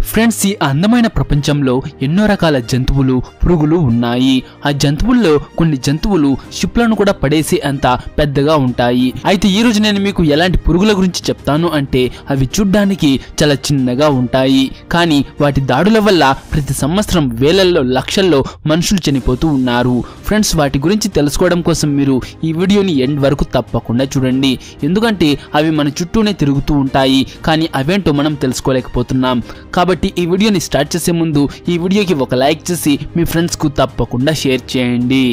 Friends, ఈ అందమైన ప్రపంచంలో ఎన్నో రకాల జంతువులు, పురుగులు ఉన్నాయి. ఆ జంతువుల్లో కొన్ని జంతువులు షిప్లను కూడా పడేసే అంత పెద్దగా ఉంటాయి. అయితే ఈ రోజు నేను మీకు ఎలాంటి పురుగుల గురించి చెప్తాను అంటే అవి చూడ్డానికి చాలా చిన్నగా ఉంటాయి, కానీ వాటి దాడుల వల్ల ప్రతి సంవత్సరం వేలల్లో లక్షల్లో మనుషులు చనిపోతూ ఉన్నారు. ఫ్రెండ్స్, వాటి గురించి తెలుసుకోవడం కోసం మీరు ఈ వీడియోని ఎండ్ వరకు తప్పకుండా చూడండి. ఎందుకంటే అవి మన చుట్టూనే తిరుగుతూ ఉంటాయి, కానీ అవేంటో మనం తెలుసుకోలేకపోతున్నాం. కాబట్టి ఈ వీడియోని స్టార్ట్ చేసే ముందు ఈ వీడియోకి ఒక లైక్ చేసి మీ ఫ్రెండ్స్కు తప్పకుండా షేర్ చేయండి.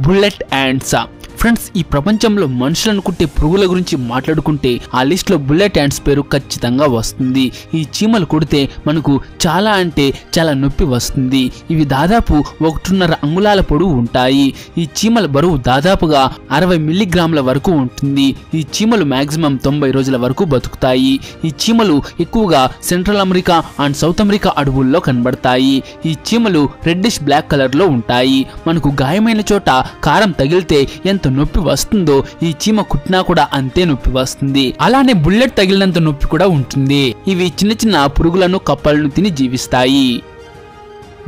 Bullet ants. ఫ్రెండ్స్, ఈ ప్రపంచంలో మనుషులను కుట్టే పురుగుల గురించి మాట్లాడుకుంటే ఆ లిస్ట్ లో బుల్లెట్ యాంట్స్ పేరు ఖచ్చితంగా వస్తుంది. ఈ చీమలు కుడితే మనకు చాలా అంటే చాలా నొప్పి వస్తుంది. ఇవి దాదాపు 1.5 అంగుళాల పొడవు ఉంటాయి. ఈ చీమల బరువు దాదాపుగా 60 మిల్లీగ్రాముల వరకు ఉంటుంది. ఈ చీమలు మాక్సిమం 90 రోజుల వరకు బతుకుతాయి. ఈ చీమలు ఎక్కువగా central America and south America అడవుల్లో కనబడతాయి. ఈ చీమలు రెడ్డిష్ బ్లాక్ కలర్ లో ఉంటాయి. మనకు గాయమైన చోట కారం తగిలితే ఎంత నొప్పి వస్తుందో ఈ చీమ కుట్టినా కూడా అంతే నొప్పి వస్తుంది. అలానే బుల్లెట్ తగిలినంత నొప్పి కూడా ఉంటుంది. ఇవి చిన్న చిన్న పురుగులను, కప్పలను తిని జీవిస్తాయి.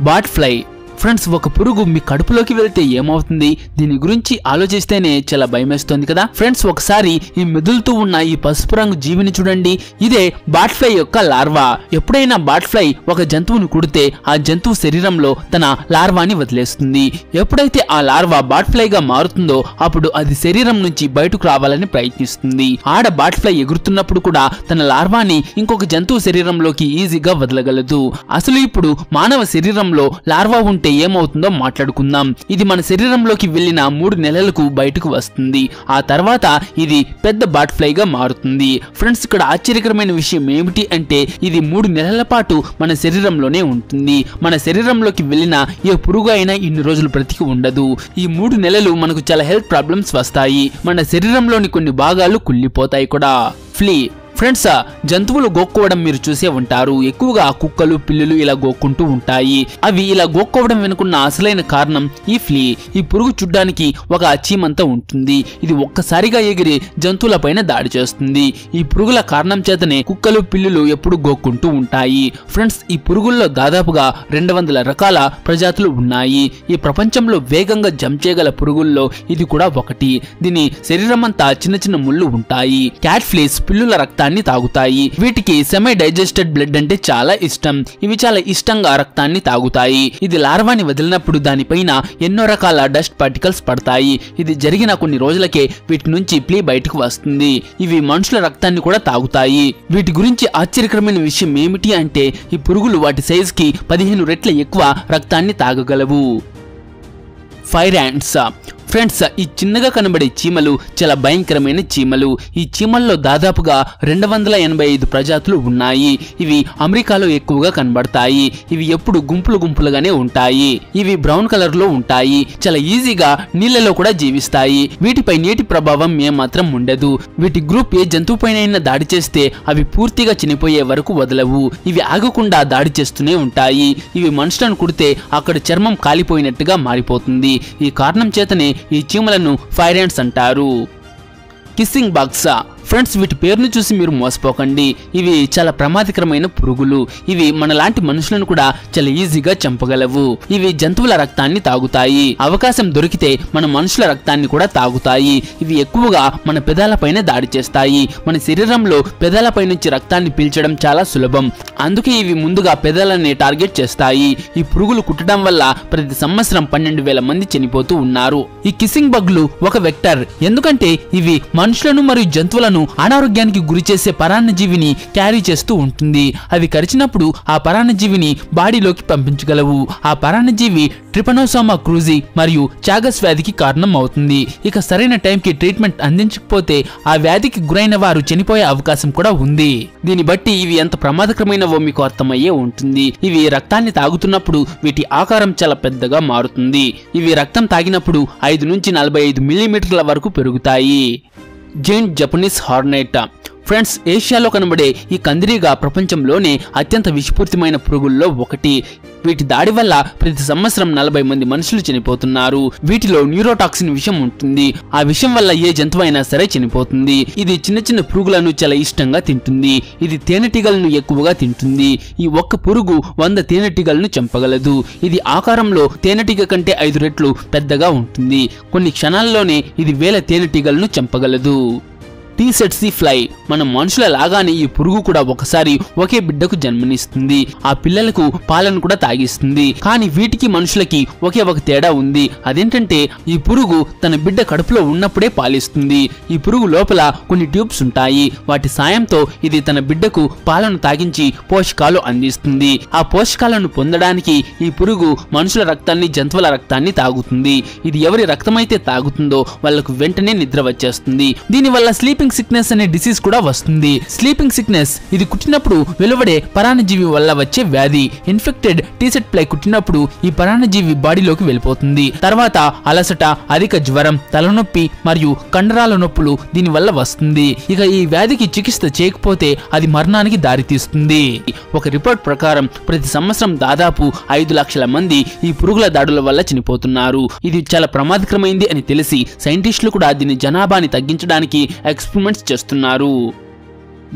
Bat fly. ఫ్రెండ్స్, ఒక పురుగు మీ కడుపులోకి వెళ్తే ఏమవుతుంది? దీని గురించి ఆలోచిస్తేనే చాలా భయమేస్తుంది కదా. ఫ్రెండ్స్, ఒకసారి ఈ మెదులుతూ ఉన్న ఈ పసుపు రంగు జీవిని చూడండి. ఇదే బాట్ ఫ్లై యొక్క లార్వా. ఎప్పుడైనా బాట్ ఫ్లై ఒక జంతువును కుడితే ఆ జంతువు శరీరంలో తన లార్వాని వదిలేస్తుంది. ఎప్పుడైతే ఆ లార్వా బాట్ ఫ్లై గా మారుతుందో అప్పుడు అది శరీరం నుంచి బయటకు రావాలని ప్రయత్నిస్తుంది. ఆడ బాట్ ఫ్లై ఎగురుతున్నప్పుడు కూడా తన లార్వాని ఇంకొక జంతువు శరీరంలోకి ఈజీగా వదలగలదు. అసలు ఇప్పుడు మానవ శరీరంలో లార్వా ఉంటే ఏమవుతుందో మాట్లాడుకుందాం. ఇది మన శరీరంలోకి వెళ్ళిన 3 నెలలకు బయటకు వస్తుంది. ఆ తర్వాత ఇది పెద్ద బాట్ ఫ్లై గా మారుతుంది. ఫ్రెండ్స్, ఇక్కడ ఆశ్చర్యకరమైన విషయం ఏమిటి అంటే ఇది 3 నెలల పాటు మన శరీరంలోనే ఉంటుంది. మన శరీరంలోకి వెళ్ళిన ఏ పురుగు అయినా ఇన్ని రోజులు బ్రతికి ఉండదు. ఈ 3 నెలలు మనకు చాలా హెల్త్ ప్రాబ్లమ్స్ వస్తాయి. మన శరీరంలోని కొన్ని భాగాలు కుళ్ళిపోతాయి కూడా. ఫ్లీ. ఫ్రెండ్స్, జంతువులు గోక్కోవడం మీరు చూసే ఉంటారు. ఎక్కువగా కుక్కలు, పిల్లులు ఇలా గోక్కుంటూ ఉంటాయి. అవి ఇలా గోక్కోవడం వెనుకున్న అసలైన కారణం ఈ ఫ్లీ. ఈ పురుగు చూడ్డానికి ఒక చీమంతా ఉంటుంది. ఇది ఒక్కసారిగా ఎగిరి జంతువులపైన దాడి చేస్తుంది. ఈ పురుగుల కారణం చేతనే కుక్కలు, పిల్లులు ఎప్పుడు గోక్కుంటూ ఉంటాయి. ఫ్రెండ్స్, ఈ పురుగుల్లో దాదాపుగా 200 రకాల ప్రజాతులు ఉన్నాయి. ఈ ప్రపంచంలో వేగంగా జంప్ చేయగల పురుగుల్లో ఇది కూడా ఒకటి. దీని శరీరం అంతా చిన్న చిన్న ముళ్ళు ఉంటాయి. క్యాట్ ఫ్లీస్ పిల్లుల రక్తాన్ని తాగుతాయి. వీటికి సెమీ డైజెస్టెడ్ బ్లడ్ అంటే చాలా ఇష్టం. ఇవి చాలా ఇష్టంగా రక్తాన్ని తాగుతాయి. ఇది లార్వాని వదిలినప్పుడు దానిపైన ఎన్నో రకాల డస్ట్ పార్టికల్స్ పడతాయి. ఇది జరిగిన కొన్ని రోజులకే వీటి నుంచి ఫ్లీ బయటకు వస్తుంది. ఇవి మనుషుల రక్తాన్ని కూడా తాగుతాయి. వీటి గురించి ఆశ్చర్యకరమైన విషయం ఏమిటి అంటే ఈ పురుగులు వాటి సైజ్ కి 15 రెట్ల ఎక్కువ రక్తాన్ని తాగగలవు. Fire ants. ఫ్రెండ్స్, ఈ చిన్నగా కనబడే చీమలు చాలా భయంకరమైన చీమలు. ఈ చీమల్లో దాదాపుగా 285 ప్రజాతులు ఉన్నాయి. ఇవి అమెరికాలో ఎక్కువగా కనబడతాయి. ఇవి ఎప్పుడు గుంపులు గుంపులుగానే ఉంటాయి. ఇవి బ్రౌన్ కలర్ లో ఉంటాయి. చాలా ఈజీగా నీళ్లలో కూడా జీవిస్తాయి. వీటిపై నీటి ప్రభావం ఏమాత్రం ఉండదు. వీటి గ్రూప్ ఏ జంతువుపైనైనా దాడి చేస్తే అవి పూర్తిగా చనిపోయే వరకు వదలవు. ఇవి ఆగకుండా దాడి చేస్తూనే ఉంటాయి. ఇవి మనుషులను కుడితే అక్కడ చర్మం కాలిపోయినట్టుగా మారిపోతుంది. ఈ కారణం చేతనే ఈ చీమలను ఫైర్ యాంట్స్ అంటారు. Kissing bugs. ఫ్రెండ్స్, వీటి పేరును చూసి మీరు మోసపోకండి. ఇవి చాలా ప్రమాదకరమైన పురుగులు. ఇవి మనలాంటి మనుషులను కూడా చాలా ఈజీగా చంపగలవు. ఇవి జంతువుల రక్తాన్ని తాగుతాయి. అవకాశం దొరికితే మన మనుషుల రక్తాన్ని కూడా తాగుతాయి. ఇవి ఎక్కువగా మన పెదాలపైన దాడి చేస్తాయి. మన శరీరంలో పెదాలపై నుంచి రక్తాన్ని పీల్చడం చాలా సులభం. అందుకే ఇవి ముందుగా పెదాలని టార్గెట్ చేస్తాయి. ఈ పురుగులు కుట్టడం వల్ల ప్రతి సంవత్సరం 12,000 మంది చనిపోతూ ఉన్నారు. ఈ కిస్సింగ్ బగ్లు ఒక వెక్టర్. ఎందుకంటే ఇవి మనుషులను మరియు జంతువులను అనారోగ్యానికి గురి చేసే పరాన్నజీవిని క్యారీ చేస్తూ ఉంటుంది. అవి కరిచినప్పుడు ఆ పరాన్నజీవిని బాడీలోకి పంపించగలవు. ఆ పరాన్నజీవి ట్రిపనోసోమా క్రూజీ మరియు చాగస్ వ్యాధికి కారణం అవుతుంది. ఇక సరైన టైంకి ట్రీట్మెంట్ అందించకపోతే ఆ వ్యాధికి గురైన వారు చనిపోయే అవకాశం కూడా ఉంది. దీన్ని బట్టి ఇవి ఎంత ప్రమాదకరమైనవో మీకు అర్థమయ్యే ఉంటుంది. ఇవి రక్తాన్ని తాగుతున్నప్పుడు వీటి ఆకారం చాలా పెద్దగా మారుతుంది. ఇవి రక్తం తాగినప్పుడు 5 నుంచి 45 మిల్లీమీటర్ల వరకు పెరుగుతాయి. Giant Japanese Hornet. ఫ్రెండ్స్, ఏషియాలో కనబడే ఈ కందిరీగ ప్రపంచంలోనే అత్యంత విషపూరితమైన పురుగుల్లో ఒకటి. వీటి దాడి వల్ల ప్రతి సంవత్సరం 40 మంది మనుషులు చనిపోతున్నారు. వీటిలో న్యూరోటాక్సిన్ విషం ఉంటుంది. ఆ విషం వల్ల ఏ జంతువు అయినా సరే చనిపోతుంది. ఇది చిన్న చిన్న పురుగులను చాలా ఇష్టంగా తింటుంది. ఇది తేనెటీగలను ఎక్కువగా తింటుంది. ఈ ఒక్క పురుగు 100 తేనెటీగలను చంపగలదు. ఇది ఆకారంలో తేనెటీగ కంటే 5 రెట్లు పెద్దగా ఉంటుంది. కొన్ని క్షణాల్లోనే ఇది 1000 తేనెటీగలను చంపగలదు. టీసెట్సీ ఫ్లై. మన మనుషుల లాగానే ఈ పురుగు కూడా ఒకసారి ఒకే బిడ్డకు జన్మనిస్తుంది. ఆ పిల్లలకు పాలను కూడా తాగిస్తుంది. కానీ వీటికి మనుషులకి ఒకే ఒక తేడా ఉంది. అదేంటంటే ఈ పురుగు తన బిడ్డ కడుపులో ఉన్నప్పుడే పాలిస్తుంది. ఈ పురుగు లోపల కొన్ని ట్యూబ్స్ ఉంటాయి. వాటి సాయంతో ఇది తన బిడ్డకు పాలను తాగించి పోషకాలు అందిస్తుంది. ఆ పోషకాలను పొందడానికి ఈ పురుగు మనుషుల రక్తాన్ని, జంతువుల రక్తాన్ని తాగుతుంది. ఇది ఎవరి రక్తమైతే తాగుతుందో వాళ్లకు వెంటనే నిద్ర వచ్చేస్తుంది. దీనివల్ల స్లీపింగ్ సిక్నెస్ అనే డిసీజ్ కూడా వస్తుంది. స్లీపింగ్ సిక్నెస్ ఇది కుట్టినప్పుడు వెలువడే పరాన్నజీవి వల్ల వచ్చే వ్యాధి. ఇన్ఫెక్టెడ్ టీసెట్ ఫ్లై కుట్టినప్పుడు ఈ పరాన్నజీవి బాడీలోకి వెళ్ళిపోతుంది. తర్వాత అలసట, అధిక జ్వరం, తలనొప్పి మరియు కండరాల నొప్పులు దీని వల్ల వస్తుంది. ఇక ఈ వ్యాధికి చికిత్స చేయకపోతే అది మరణానికి దారితీస్తుంది. ఒక రిపోర్ట్ ప్రకారం ప్రతి సంవత్సరం దాదాపు 5 లక్షల మంది ఈ పురుగుల దాడుల వల్ల చనిపోతున్నారు. ఇది చాలా ప్రమాదకరమైంది అని తెలిసి సైంటిస్టులు కూడా దీని జనాభాని తగ్గించడానికి ఎక్స్పెరిమెంట్స్ చేస్తున్నారు.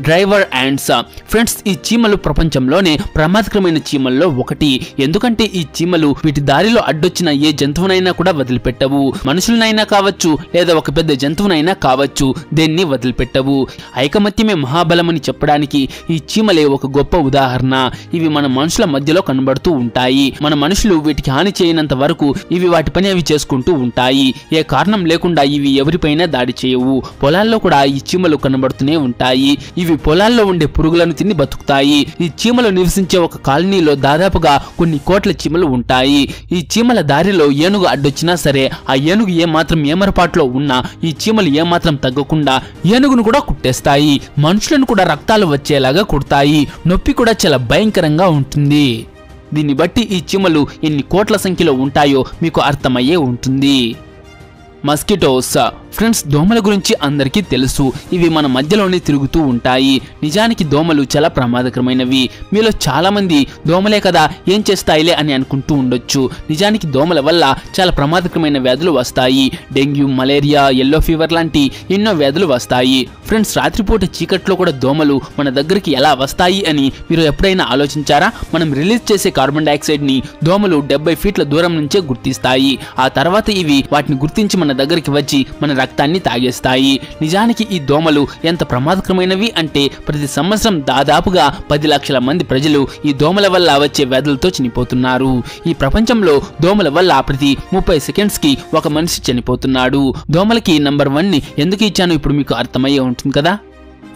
Driver ants. ఫ్రెండ్స్, ఈ చీమలు ప్రపంచంలోనే ప్రమాదకరమైన చీమల్లో ఒకటి. ఎందుకంటే ఈ చీమలు వీటి దారిలో అడ్డొచ్చిన ఏ జంతువునైనా కూడా వదిలిపెట్టవు. మనుషులనైనా కావచ్చు లేదా ఒక పెద్ద జంతువునైనా కావచ్చు, దేన్ని వదిలిపెట్టవు. ఐకమత్యమే మహాబలమని చెప్పడానికి ఈ చీమలే ఒక గొప్ప ఉదాహరణ. ఇవి మన మనుషుల మధ్యలో కనబడుతూ ఉంటాయి. మన మనుషులు వీటికి హాని చేయనంత వరకు ఇవి వాటి పని అవి చేసుకుంటూ ఉంటాయి. ఏ కారణం లేకుండా ఇవి ఎవరిపైనా దాడి చేయవు. పొలాల్లో కూడా ఈ చీమలు కనబడుతూనే ఉంటాయి. ఇవి పొలాల్లో ఉండే పురుగులను తిని బతుకుతాయి. ఈ చీమలు నివసించే ఒక కాలనీలో దాదాపుగా కొన్ని కోట్ల చీమలు ఉంటాయి. ఈ చీమల దారిలో ఏనుగు అడ్డొచ్చినా సరే ఆ ఏనుగు ఏమాత్రం ఏమరపాట్లో ఉన్నా ఈ చీమలు ఏమాత్రం తగ్గకుండా ఏనుగును కూడా కుట్టేస్తాయి. మనుషులను కూడా రక్తాలు వచ్చేలాగా కుడతాయి. నొప్పి కూడా చాలా భయంకరంగా ఉంటుంది. దీన్ని బట్టి ఈ చీమలు ఎన్ని కోట్ల సంఖ్యలో ఉంటాయో మీకు అర్థమయ్యే ఉంటుంది. మస్కిటోస్. ఫ్రెండ్స్, దోమల గురించి అందరికీ తెలుసు. ఇవి మన మధ్యలోనే తిరుగుతూ ఉంటాయి. నిజానికి దోమలు చాలా ప్రమాదకరమైనవి. మీలో చాలా మంది దోమలే కదా ఏం చేస్తాయిలే అని అనుకుంటూ ఉండొచ్చు. నిజానికి దోమల వల్ల చాలా ప్రమాదకరమైన వ్యాధులు వస్తాయి. డెంగ్యూ, మలేరియా, యెల్లో ఫీవర్ లాంటి ఎన్నో వ్యాధులు వస్తాయి. ఫ్రెండ్స్, రాత్రిపూట చీకట్లో కూడా దోమలు మన దగ్గరికి ఎలా వస్తాయి అని మీరు ఎప్పుడైనా ఆలోచించారా? మనం రిలీజ్ చేసే కార్బన్ డైఆక్సైడ్ ని దోమలు 70 ఫీట్ల దూరం నుంచే గుర్తిస్తాయి. ఆ తర్వాత ఇవి వాటిని గుర్తించి మన దగ్గరికి వచ్చి మన రక్తాన్ని తాగేస్తాయి. నిజానికి ఈ దోమలు ఎంత ప్రమాదకరమైనవి అంటే ప్రతి సంవత్సరం దాదాపుగా 10 లక్షల మంది ప్రజలు ఈ దోమల వల్ల వచ్చే వ్యాధులతో చనిపోతున్నారు. ఈ ప్రపంచంలో దోమల వల్ల ప్రతి 30 సెకండ్స్ కి ఒక మనిషి చనిపోతున్నాడు. దోమలకి నంబర్ 1 ని ఎందుకు ఇచ్చానో ఇప్పుడు మీకు అర్థమయ్యే ఉంటుంది కదా.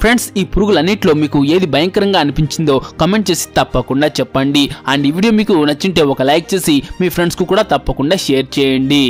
ఫ్రెండ్స్, ఈ పురుగులన్నిటిలో మీకు ఏది భయంకరంగా అనిపించిందో కమెంట్ చేసి తప్పకుండా చెప్పండి. అండ్ ఈ వీడియో మీకు నచ్చింటే ఒక లైక్ చేసి మీ ఫ్రెండ్స్ కు కూడా తప్పకుండా షేర్ చేయండి.